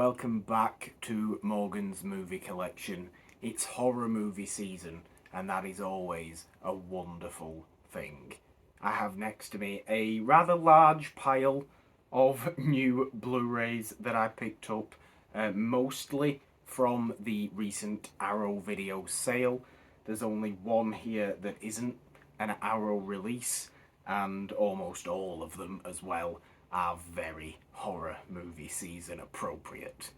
welcome back to Morgan's Movie Collection. It's horror movie season, and that is always a wonderful thing. I have next to me a rather large pile of new Blu-rays that I picked up, mostly from the recent Arrow video sale. There's only one here that isn't an Arrow release, and almost all of them as well are very horror movie season appropriate.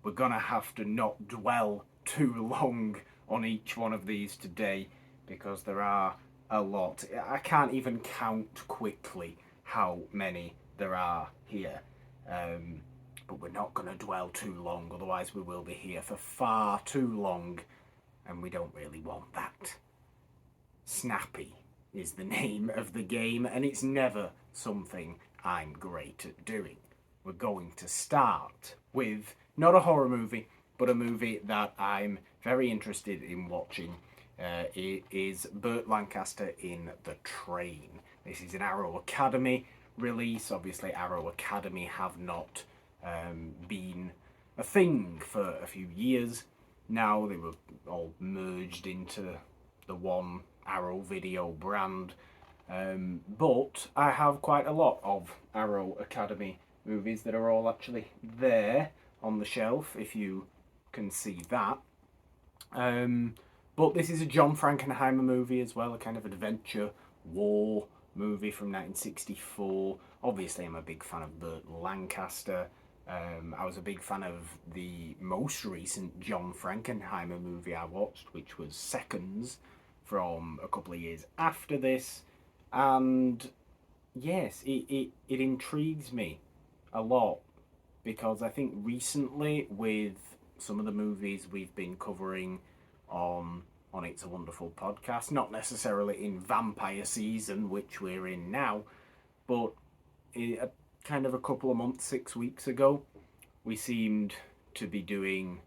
We're gonna have to not dwell too long on each one of these today because there are a lot. I can't even count quickly how many there are here. But we're not gonna dwell too long, otherwise we will be here for far too long, and we don't really want that. Snappy is the name of the game, and it's never something I'm great at doing. We're going to start with not a horror movie, but a movie that I'm very interested in watching. It is Burt Lancaster in The Train. This is an Arrow Academy release. Obviously, Arrow Academy have not been a thing for a few years now. They were all merged into the one Arrow video brand. But I have quite a lot of Arrow Academy movies that are all actually there on the shelf, if you can see that. But this is a John Frankenheimer movie as well, a kind of adventure war movie from 1964. Obviously, I'm a big fan of Burt Lancaster. I was a big fan of the most recent John Frankenheimer movie I watched, which was Seconds, from a couple of years after this. And yes, it intrigues me a lot because I think recently with some of the movies we've been covering on It's a Wonderful Podcast, not necessarily in vampire season, which we're in now, but kind of a couple of months, 6 weeks ago, we seemed to be doing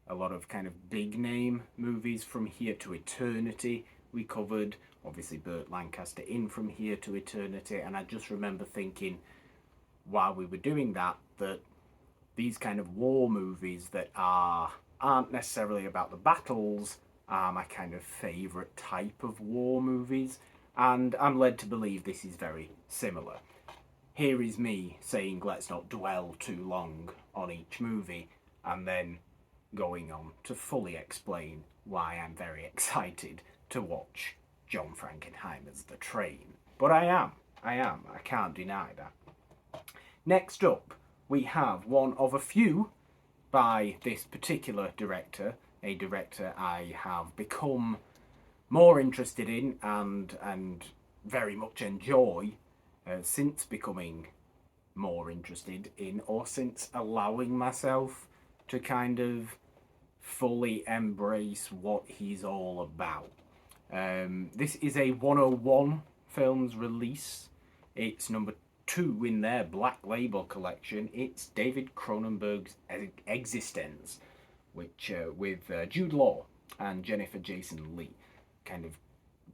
a lot of kind of big name movies. From Here to Eternity we covered, obviously Burt Lancaster in From Here to Eternity, and I just remember thinking while we were doing that these kind of war movies that aren't necessarily about the battles are my kind of favourite type of war movies, and I'm led to believe this is very similar. Here is me saying let's not dwell too long on each movie, and then going on to fully explain why I'm very excited to watch John Frankenheimer's The Train. But I am. I can't deny that. Next up, we have one of a few by this particular director, a director I have become more interested in and very much enjoy since becoming more interested in, or since allowing myself to kind of fully embrace what he's all about. This is a 101 Films release. It's number 2 in their Black Label collection. It's David Cronenberg's Existenz, which with Jude Law and Jennifer Jason Leigh. Kind of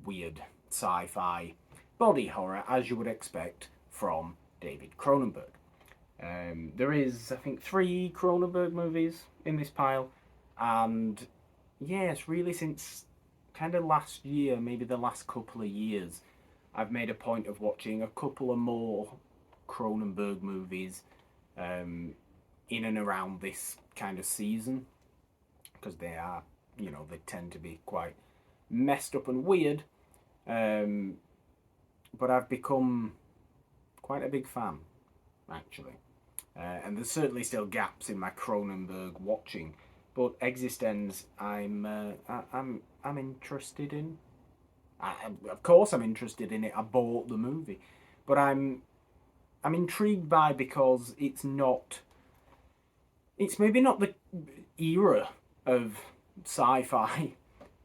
weird sci-fi body horror, as you would expect from David Cronenberg. There is, I think, 3 Cronenberg movies in this pile, and yes, really since kind of last year, maybe the last couple of years, I've made a point of watching a couple of more Cronenberg movies in and around this kind of season, because they are, they tend to be quite messed up and weird, but I've become quite a big fan, actually. And there's certainly still gaps in my Cronenberg watching, but Existenz I'm interested in. Of course I'm interested in it. I bought the movie, but I'm intrigued by, because it's maybe not the era of sci-fi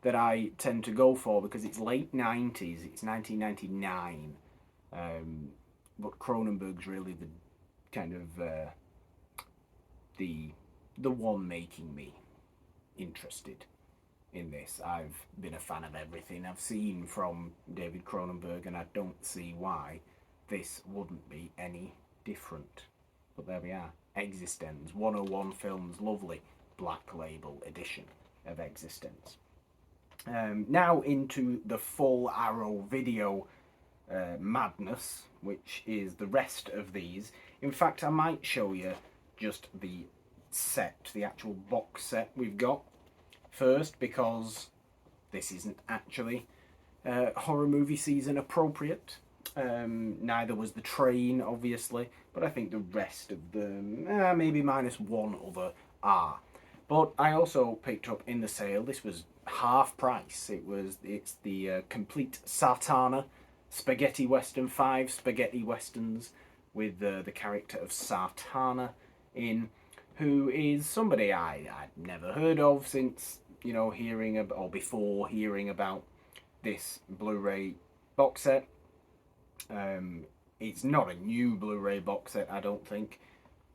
that I tend to go for, because it's late 90s, it's 1999, but Cronenberg's really the kind of the one making me interested in this. I've been a fan of everything I've seen from David Cronenberg, and I don't see why this wouldn't be any different. But there we are. Existence, 101 Films' lovely Black Label edition of Existence. Now into the full Arrow video madness, which is the rest of these. In fact, I might show you just the set, the actual box set we've got first, because this isn't actually horror movie season appropriate. Neither was The Train, obviously, but I think the rest of them, maybe minus one other, are. But I also picked up in the sale, this was half price. It's the complete Sartana spaghetti western, 5 spaghetti westerns with the character of Sartana in, who is somebody I'd never heard of since, hearing about, or before hearing about this Blu-ray box set. It's not a new Blu-ray box set, I don't think.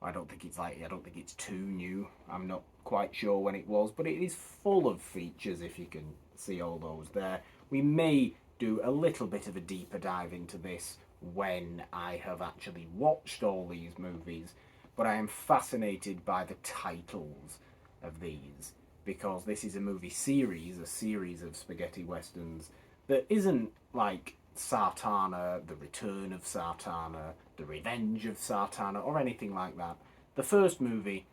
I don't think it's too new. I'm not quite sure when it was, but it is full of features, if you can see all those there. We may do a little bit of a deeper dive into this when I have actually watched all these movies, but I am fascinated by the titles of these, because this is a movie series, a series of spaghetti westerns that isn't like Sartana, The Return of Sartana, The Revenge of Sartana, or anything like that. The first movie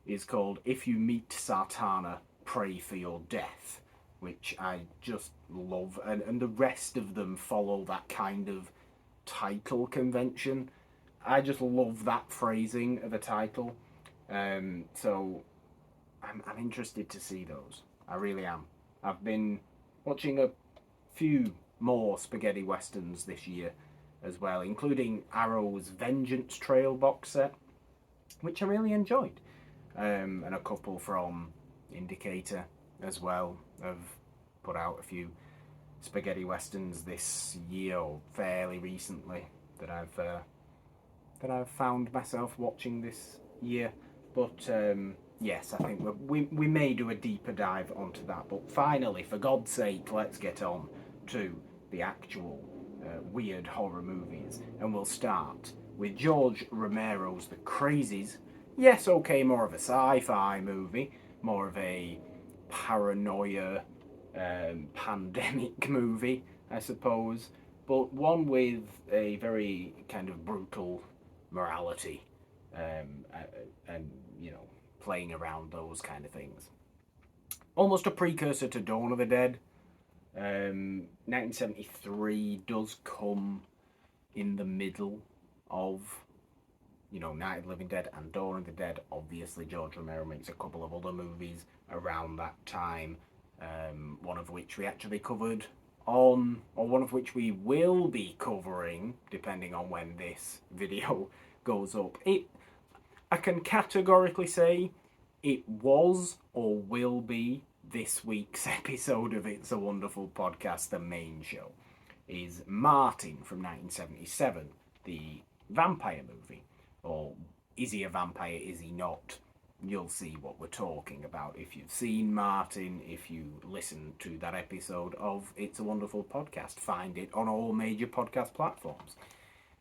is called If You Meet Sartana, Pray for Your Death, which I just love, and the rest of them follow that kind of title convention. I just love that phrasing of a title. So I'm interested to see those. I really am. I've been watching a few more spaghetti westerns this year as well, including Arrow's Vengeance Trail box set, which I really enjoyed, and a couple from Indicator as well. Have put out a few spaghetti westerns this year, or fairly recently, that I've found myself watching this year. But yes, I think we may do a deeper dive onto that. But finally, for God's sake, let's get on to the actual weird horror movies, and we'll start with George Romero's The Crazies. Yes, okay, more of a sci-fi movie, more of a paranoia pandemic movie, I suppose, but one with a very kind of brutal morality, and playing around those kind of things. Almost a precursor to Dawn of the Dead. 1973 does come in the middle of Night of the Living Dead and Dawn of the Dead. Obviously, George Romero makes a couple of other movies around that time, one of which we actually covered on, or one of which we will be covering, depending on when this video goes up. I can categorically say it was or will be this week's episode of It's a Wonderful Podcast. The main show is Martin from 1977, the vampire movie. Or is he a vampire, is he not? You'll see what we're talking about if you've seen Martin, if you listen to that episode of It's a Wonderful Podcast. Find it on all major podcast platforms.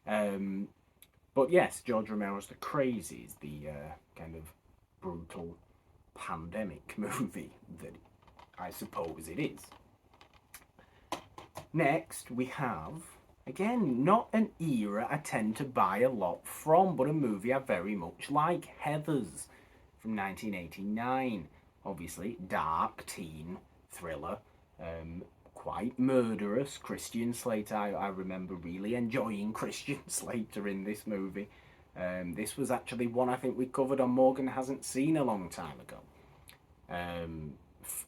But yes, George Romero's The Crazies, the kind of brutal pandemic movie that I suppose it is. Next, we have, again, not an era I tend to buy a lot from, but a movie I very much like, Heathers from 1989. Obviously, dark teen thriller, quite murderous. Christian Slater, I remember really enjoying Christian Slater in this movie. This was actually one I think we covered on Morgan Hasn't Seen a long time ago.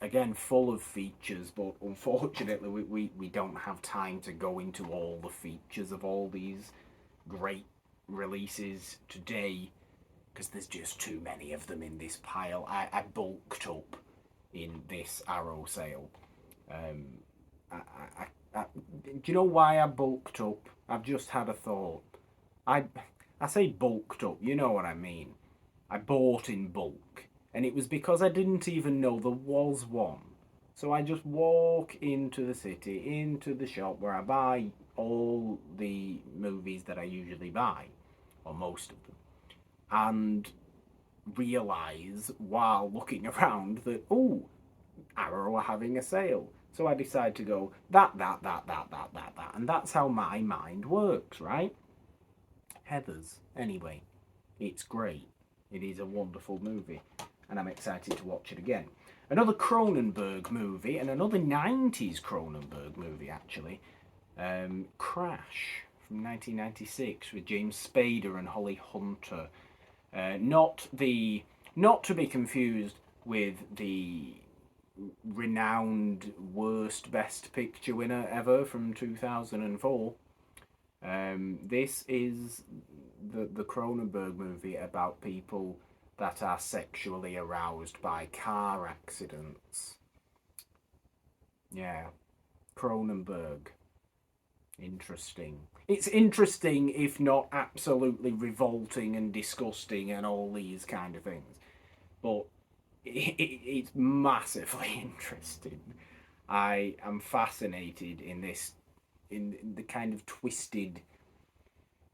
Again, full of features, but unfortunately we don't have time to go into all the features of all these great releases today, because there's just too many of them in this pile. I bulked up in this Arrow sale. Do you know why I bulked up? I've just had a thought. I say bulked up, you know what I mean. I bought in bulk. And it was because I didn't even know there was one. So I just walk into the city, into the shop where I buy all the movies that I usually buy, or most of them. And realise while looking around that, oh, Arrow are having a sale. So I decide to go that. And that's how my mind works, right? Heathers, anyway, it's great. It is a wonderful movie, and I'm excited to watch it again. Another Cronenberg movie, and another 90s Cronenberg movie, actually. Crash from 1996 with James Spader and Holly Hunter. Not to be confused with the renowned worst Best Picture winner ever from 2004. This is the Cronenberg movie about people that are sexually aroused by car accidents. Yeah, Cronenberg. Interesting. It's interesting, if not absolutely revolting and disgusting and all these kind of things. But it's massively interesting. I am fascinated in this, in the kind of twisted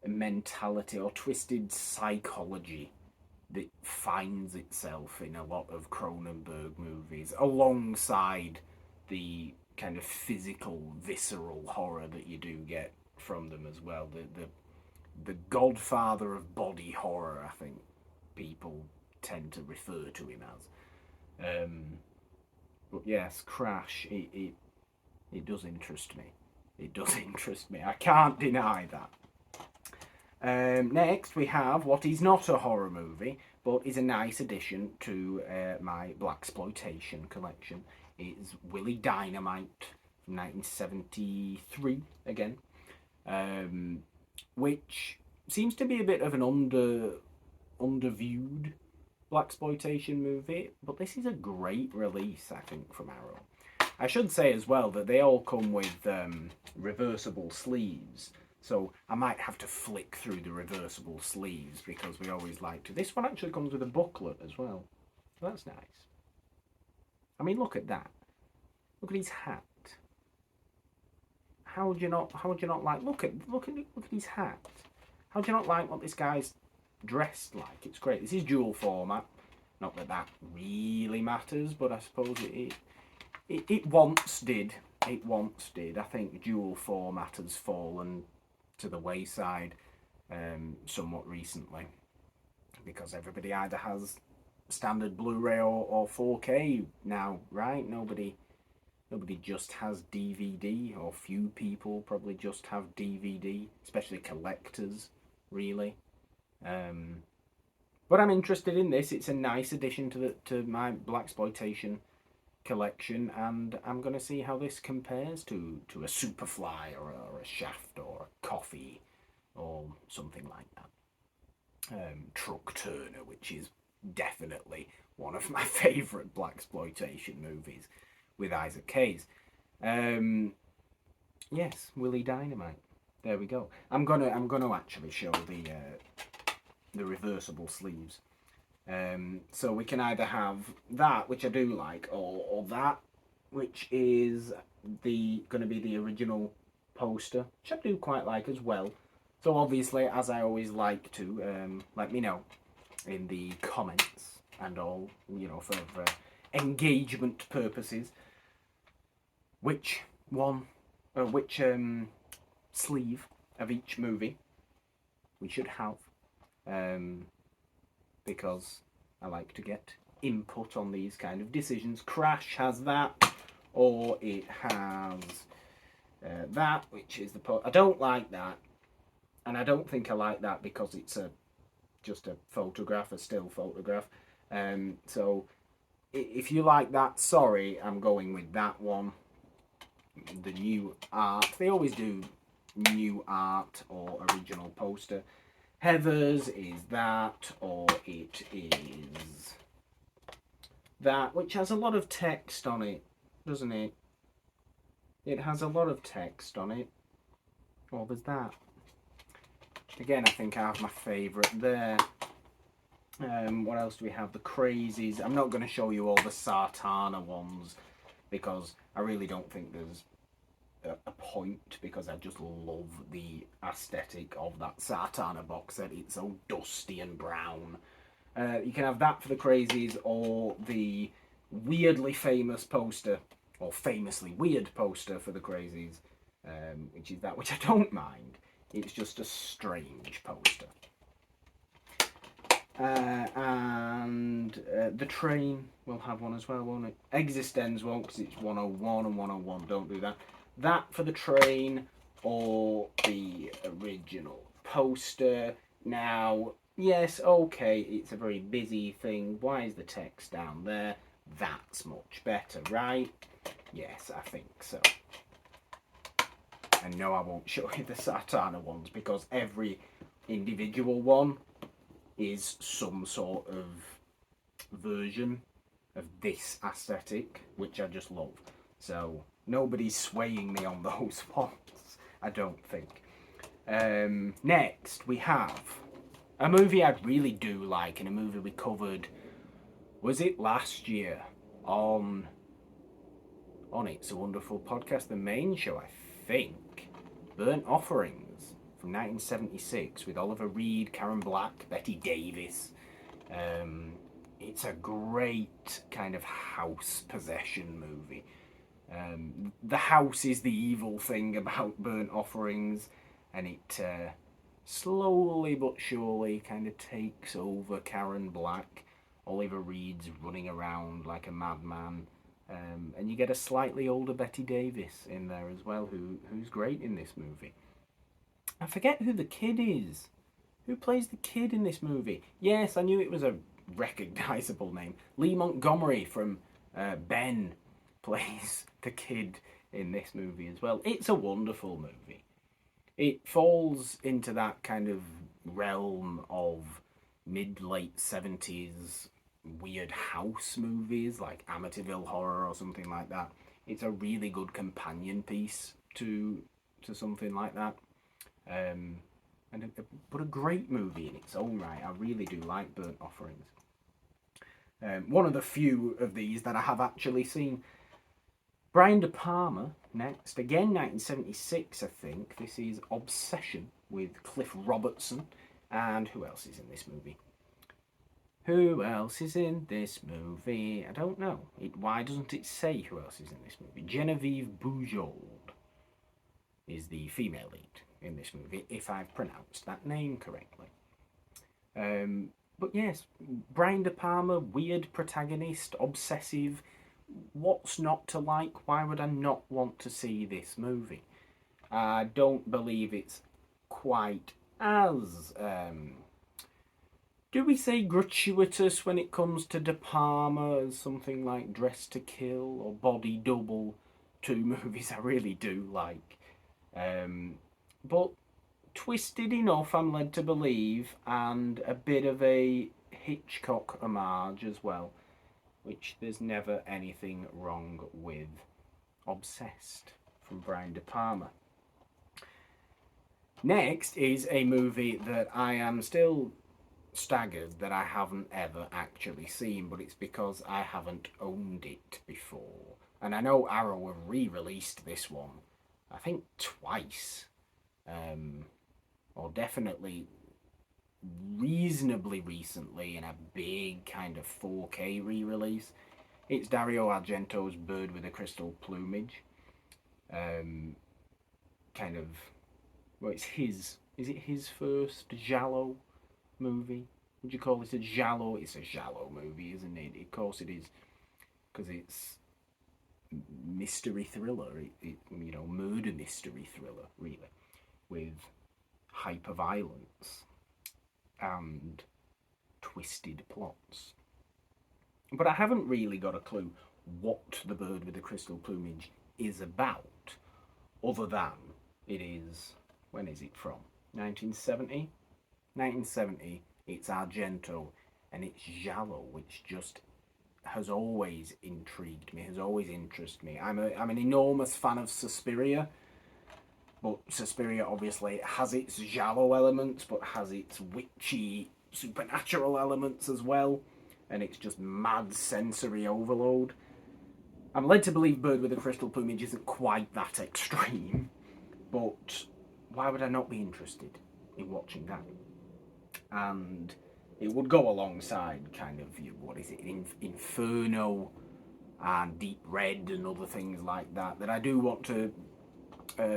mentality or twisted psychology that finds itself in a lot of Cronenberg movies, alongside the kind of physical, visceral horror that you do get from them as well. The godfather of body horror, I think people tend to refer to him as. But yes, Crash, it does interest me. It does interest me. I can't deny that. Next, we have what is not a horror movie, but is a nice addition to my blaxploitation collection. It's Willy Dynamite from 1973 again, which seems to be a bit of an underviewed blaxploitation movie, but this is a great release, I think, from Arrow. I should say as well that they all come with reversible sleeves, so I might have to flick through the reversible sleeves because we always like to. This one actually comes with a booklet as well. That's nice. I mean, look at that. Look at his hat. How would you not like? Look at his hat. How do you not like what this guy's dressed like? It's great. This is dual format. Not that that really matters, but I suppose it once did. It once did. I think dual format has fallen to the wayside somewhat recently, because everybody either has standard Blu-ray or 4K now, right? Nobody just has DVD, or few people probably just have DVD, especially collectors, really. But I'm interested in this. It's a nice addition to my blaxploitation collection, and I'm going to see how this compares to a Superfly or a Shaft or a Coffee or something like that. Truck Turner, which is definitely one of my favourite blaxploitation movies with Isaac Hayes. Yes, Willy Dynamite. There we go. I'm gonna actually show the reversible sleeves. So we can either have that, which I do like, or that, which is going to be the original poster, which I do quite like as well. So obviously, as I always like to, let me know in the comments and all, for engagement purposes, which sleeve of each movie we should have. Because I like to get input on these kind of decisions. Crash has that, or it has that, which is I don't like that, and I don't think I like that because it's just a photograph, a still photograph. So if you like that, sorry, I'm going with that one. The new art. They always do new art or original poster. Heather's is that, or it is that, which has a lot of text on it, doesn't it? It has a lot of text on it. Or there's that. Again, I think I have my favourite there. What else do we have? The Crazies. I'm not going to show you all the Sartana ones because I really don't think there's a point, because I just love the aesthetic of that Sartana box set. It's so dusty and brown. You can have that for the crazies, or the weirdly famous poster, or famously weird poster for the crazies, which is that, which I don't mind. It's just a strange poster. And the train will have one as well, won't it? Existenz won't, because it's 101 and 101. Don't do that. That for the train, or the original poster. Now, yes, okay, it's a very busy thing. Why is the text down there? That's much better, right? Yes, I think so. And no, I won't show you the Satana ones, because every individual one is some sort of version of this aesthetic, which I just love. So nobody's swaying me on those ones, I don't think. Next, we have a movie I really do like, and a movie we covered, was it last year, on It's a Wonderful Podcast, the main show, I think. Burnt Offerings from 1976 with Oliver Reed, Karen Black, Betty Davis. It's a great kind of house possession movie. The house is the evil thing about Burnt Offerings, and it slowly but surely kind of takes over Karen Black. Oliver Reed's running around like a madman. And you get a slightly older Betty Davis in there as well, who's great in this movie. I forget who the kid is. Who plays the kid in this movie? Yes, I knew it was a recognisable name. Lee Montgomery from Ben plays the kid in this movie as well. It's a wonderful movie. It falls into that kind of realm of mid-late 70s weird house movies like Amityville Horror or something like that. It's a really good companion piece to something like that. But a great movie in its own right. I really do like Burnt Offerings. One of the few of these that I have actually seen. Brian De Palma next, again 1976 I think. This is Obsession with Cliff Robertson. And who else is in this movie? Who else is in this movie? I don't know. Why doesn't it say who else is in this movie? Genevieve Bujold is the female lead in this movie, if I've pronounced that name correctly. But yes, Brian De Palma, weird protagonist, obsessive. What's not to like? Why would I not want to see this movie? I don't believe it's quite as... do we say gratuitous when it comes to De Palma as something like Dress to Kill or Body Double? Two movies I really do like. But twisted enough, I'm led to believe, and a bit of a Hitchcock homage as well, which there's never anything wrong with. Obsessed from Brian De Palma. Next is a movie that I am still staggered that I haven't ever actually seen, but it's because I haven't owned it before. And I know Arrow have re-released this one, I think twice, or definitely reasonably recently in a big kind of 4K re-release. It's Dario Argento's Bird with a Crystal Plumage. Kind of, well, it's his, is it his first giallo movie? Would you call this a giallo? It's a giallo movie, isn't it? Of course it is, because it's mystery thriller, murder mystery thriller, really, with hyper-violence and twisted plots. But I haven't really got a clue what The Bird with the Crystal Plumage is about, other than it is, when is it from? 1970? 1970, it's Argento, and it's giallo, which just has always intrigued me, has always interested me. I'm an enormous fan of Suspiria, but Suspiria obviously has its giallo elements, but has its witchy supernatural elements as well, and it's just mad sensory overload. I'm led to believe Bird with a Crystal Plumage isn't quite that extreme, but why would I not be interested in watching that? And it would go alongside kind of, what is it, Inferno and Deep Red and other things like that I do want to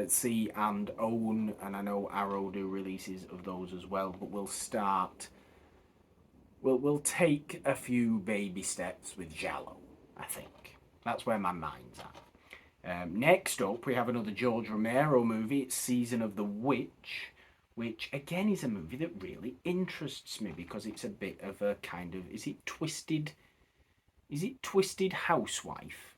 see and own, and I know Arrow do releases of those as well, but we'll take a few baby steps with Giallo, I think. That's where my mind's at. Next up, we have another George Romero movie. It's Season of the Witch, which again is a movie that really interests me because it's a bit of a kind of, is it Twisted Housewife?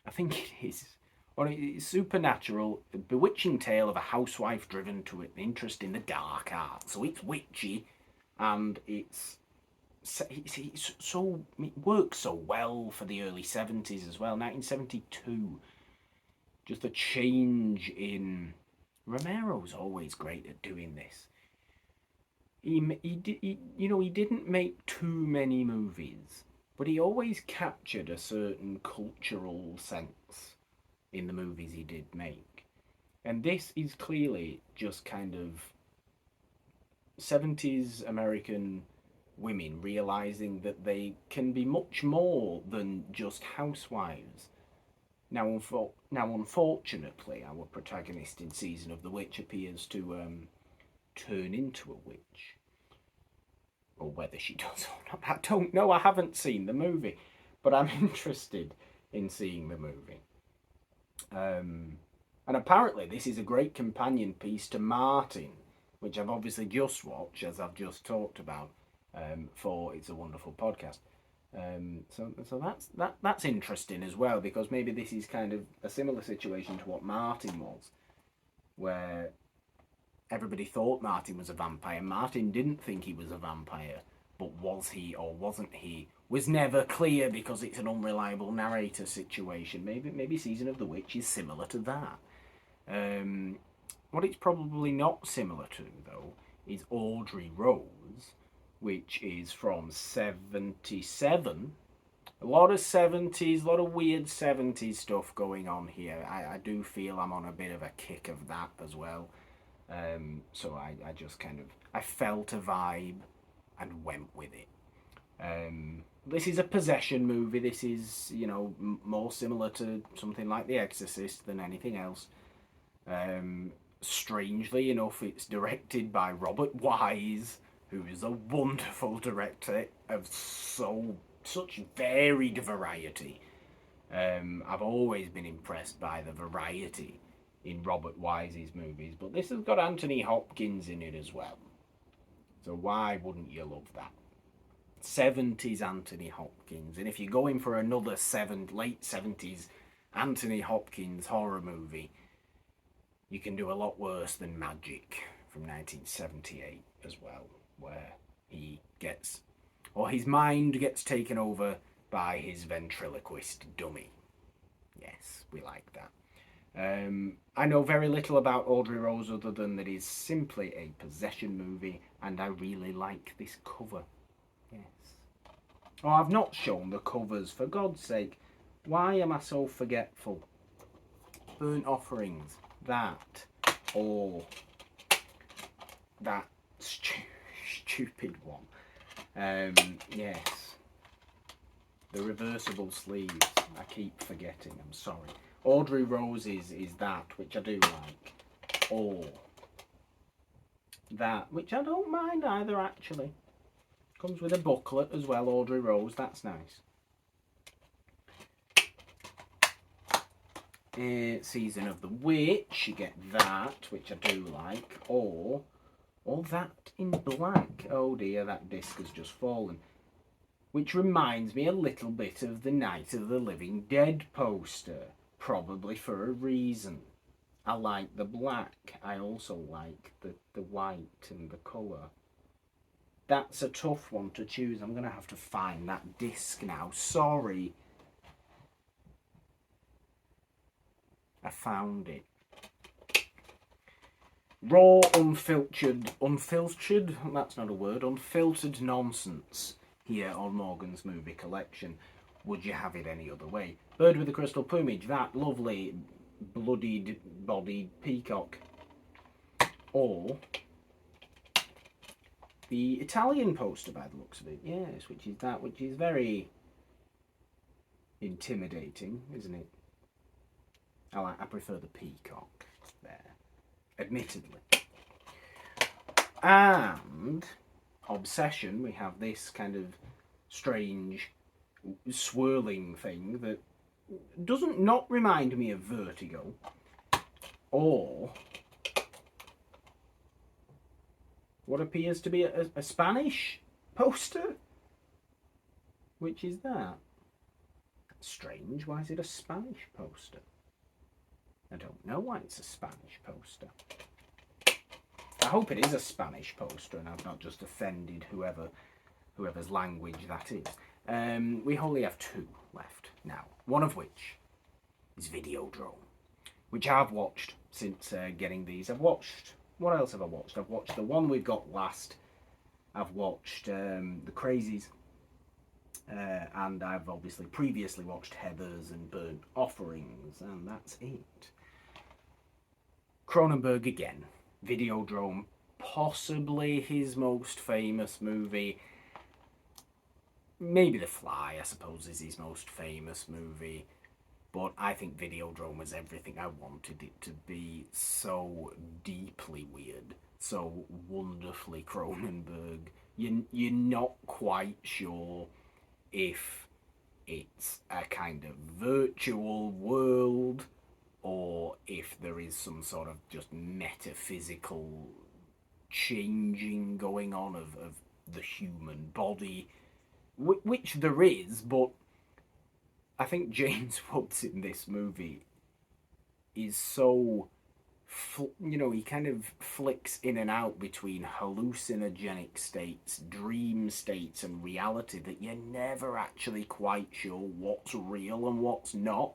I think it is. Or it's supernatural, a bewitching tale of a housewife driven to an interest in the dark arts. So it's witchy, and it works so well for the early 70s as well. 1972, just a change in. Romero's always great at doing this. He didn't make too many movies, but he always captured a certain cultural sense in the movies he did make. And this is clearly just kind of 70s American women realizing that they can be much more than just housewives. Now, unfortunately, our protagonist in Season of the Witch appears to turn into a witch. Or whether she does or not, I don't know. I haven't seen the movie, but I'm interested in seeing the movie. And apparently this is a great companion piece to Martin, which I've obviously just watched, as I've just talked about, for It's a Wonderful Podcast. So that's interesting as well, because maybe this is kind of a similar situation to what Martin was, where everybody thought Martin was a vampire. Martin didn't think he was a vampire, but was he or wasn't he was never clear because it's an unreliable narrator situation. Maybe Season of the Witch is similar to that. What it's probably not similar to, though, is Audrey Rose, which is from 77. A lot of 70s, a lot of weird 70s stuff going on here. I do feel I'm on a bit of a kick of that as well. So I just kind of, I felt a vibe and went with it. This is a possession movie. This is, more similar to something like The Exorcist than anything else. Strangely enough, it's directed by Robert Wise, who is a wonderful director of such varied variety. I've always been impressed by the variety in Robert Wise's movies, but this has got Anthony Hopkins in it as well. So why wouldn't you love that? 70s Anthony Hopkins, and if you're going for another late 70s Anthony Hopkins horror movie, you can do a lot worse than Magic from 1978 as well, where his mind gets taken over by his ventriloquist dummy. Yes, we like that. I know very little about Audrey Rose other than that it's simply a possession movie, and I really like this cover. Yes. Oh, I've not shown the covers, for God's sake. Why am I so forgetful? Burnt Offerings. That. Or that stupid one. Yes. The reversible sleeves. I keep forgetting, I'm sorry. Audrey Rose's is that, which I do like. Or that, which I don't mind either, actually. Comes with a booklet as well, Audrey Rose, that's nice. Season of the Witch, you get that, which I do like. Or that in black. Oh dear, that disc has just fallen. Which reminds me a little bit of the Night of the Living Dead poster. Probably for a reason. I like the black. I also like the white and the colour. That's a tough one to choose. I'm going to have to find that disc now. Sorry. I found it. Raw, unfiltered, that's not a word, unfiltered nonsense here on Morgan's Movie Collection. Would you have it any other way? Bird with the Crystal Plumage, that lovely bloodied bodied peacock. Or the Italian poster by the looks of it, yes, which is very intimidating, isn't it? I prefer the peacock there, admittedly. And Obsession, we have this kind of strange swirling thing that doesn't not remind me of Vertigo or what appears to be a Spanish poster. Which is that? That's strange. Why is it a Spanish poster? I don't know why it's a Spanish poster. I hope it is a Spanish poster and I've not just offended whoever's language that is. We only have 2 left now. One of which is Videodrome, which I've watched since getting these. What else have I watched? I've watched the one we got last. I've watched The Crazies. And I've obviously previously watched Heathers and Burnt Offerings, and that's it. Cronenberg again. Videodrome, possibly his most famous movie. Maybe The Fly, I suppose, is his most famous movie. But I think Videodrome was everything I wanted it to be. So deeply weird, so wonderfully Cronenberg. You're not quite sure if it's a kind of virtual world or if there is some sort of just metaphysical changing going on of the human body, which there is, but I think James Woods in this movie is so, he kind of flicks in and out between hallucinogenic states, dream states, and reality that you're never actually quite sure what's real and what's not,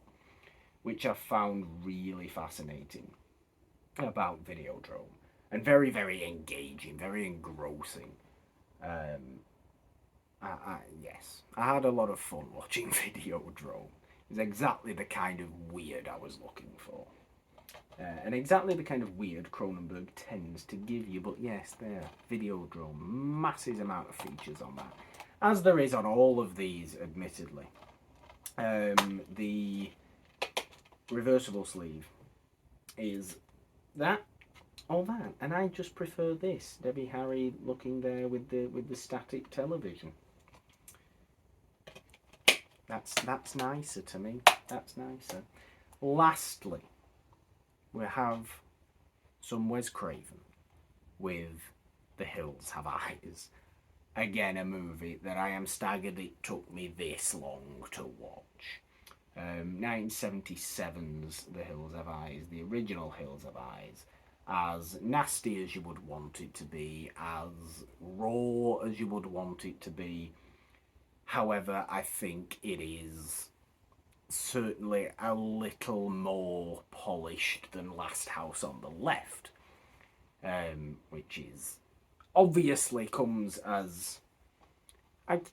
which I found really fascinating about Videodrome. And very, very engaging, very engrossing. Yes, I had a lot of fun watching Videodrome. It's exactly the kind of weird I was looking for. And exactly the kind of weird Cronenberg tends to give you. But yes, there, Videodrome, massive amount of features on that. As there is on all of these, admittedly. The reversible sleeve is that or that. And I just prefer this. Debbie Harry looking there with the static television. That's nicer to me. That's nicer. Lastly, we have some Wes Craven with The Hills Have Eyes. Again, a movie that I am staggered it took me this long to watch. 1977's The Hills Have Eyes, the original Hills Have Eyes, as nasty as you would want it to be, as raw as you would want it to be. However, I think it is certainly a little more polished than Last House on the Left, which is obviously comes as,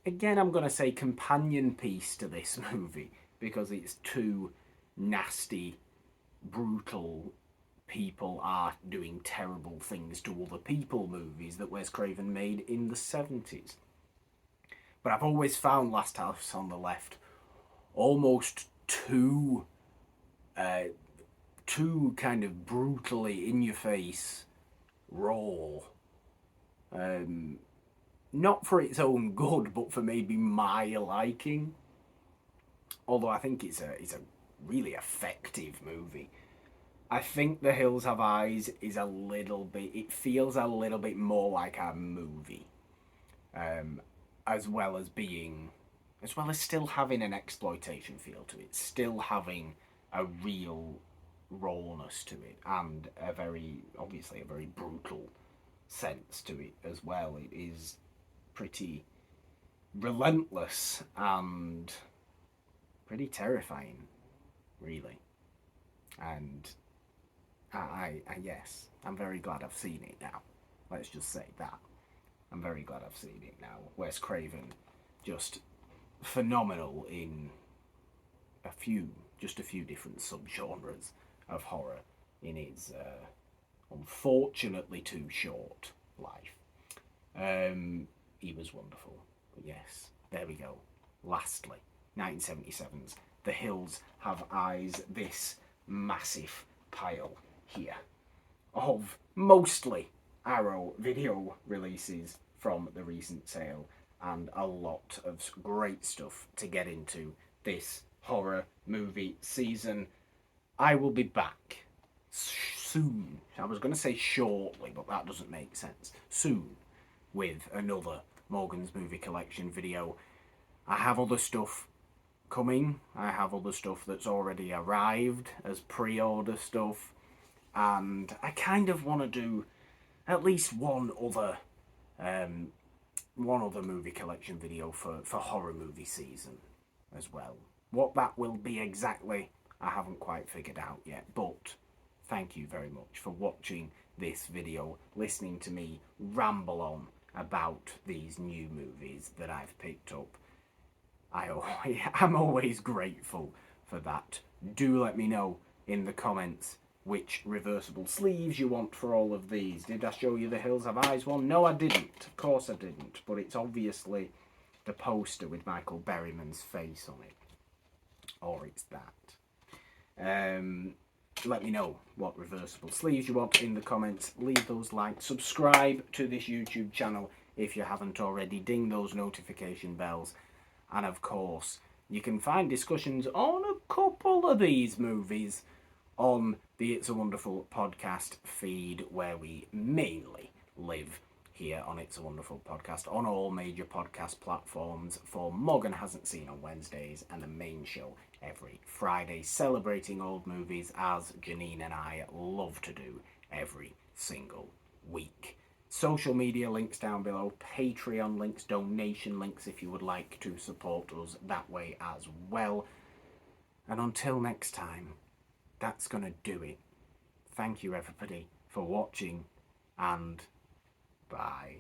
again, I'm going to say companion piece to this movie, because it's 2 nasty, brutal people are doing terrible things to other people movies that Wes Craven made in the 70s. But I've always found Last House on the Left almost too kind of brutally in your face, raw. Not for its own good, but for maybe my liking. Although I think it's a really effective movie. I think The Hills Have Eyes is a little bit. It feels a little bit more like a movie, as well as still having an exploitation feel to it, still having a real rawness to it, and obviously a very brutal sense to it as well. It is pretty relentless and pretty terrifying, really. And yes, I'm very glad I've seen it now. Let's just say that. I'm very glad I've seen it now. Wes Craven, just phenomenal in just a few different subgenres of horror in his unfortunately too short life. He was wonderful. But yes, there we go. Lastly, 1977's The Hills Have Eyes, this massive pile here of mostly Arrow video releases from the recent sale, and a lot of great stuff to get into this horror movie season. I will be back soon. I was going to say shortly, but that doesn't make sense. Soon, with another Morgan's Movie Collection video. I have other stuff coming. I have other stuff that's already arrived as pre-order stuff, and I kind of want to do at least one other movie collection video for horror movie season as well. What that will be exactly, I haven't quite figured out yet, but thank you very much for watching this video, listening to me ramble on about these new movies that I've picked up. I'm always grateful for that. Do let me know in the comments which reversible sleeves you want for all of these. Did I show you the Hills Have Eyes one? No, I didn't. Of course I didn't. But it's obviously the poster with Michael Berryman's face on it. Or it's that. Let me know what reversible sleeves you want in the comments. Leave those likes. Subscribe to this YouTube channel if you haven't already. Ding those notification bells. And of course, you can find discussions on a couple of these movies on the It's a Wonderful podcast feed, where we mainly live here on It's a Wonderful podcast on all major podcast platforms for Morgan Hasn't Seen on Wednesdays, and the main show every Friday, celebrating old movies as Janine and I love to do every single week. Social media links down below, Patreon links, donation links if you would like to support us that way as well. And until next time, that's going to do it. Thank you everybody for watching, and bye.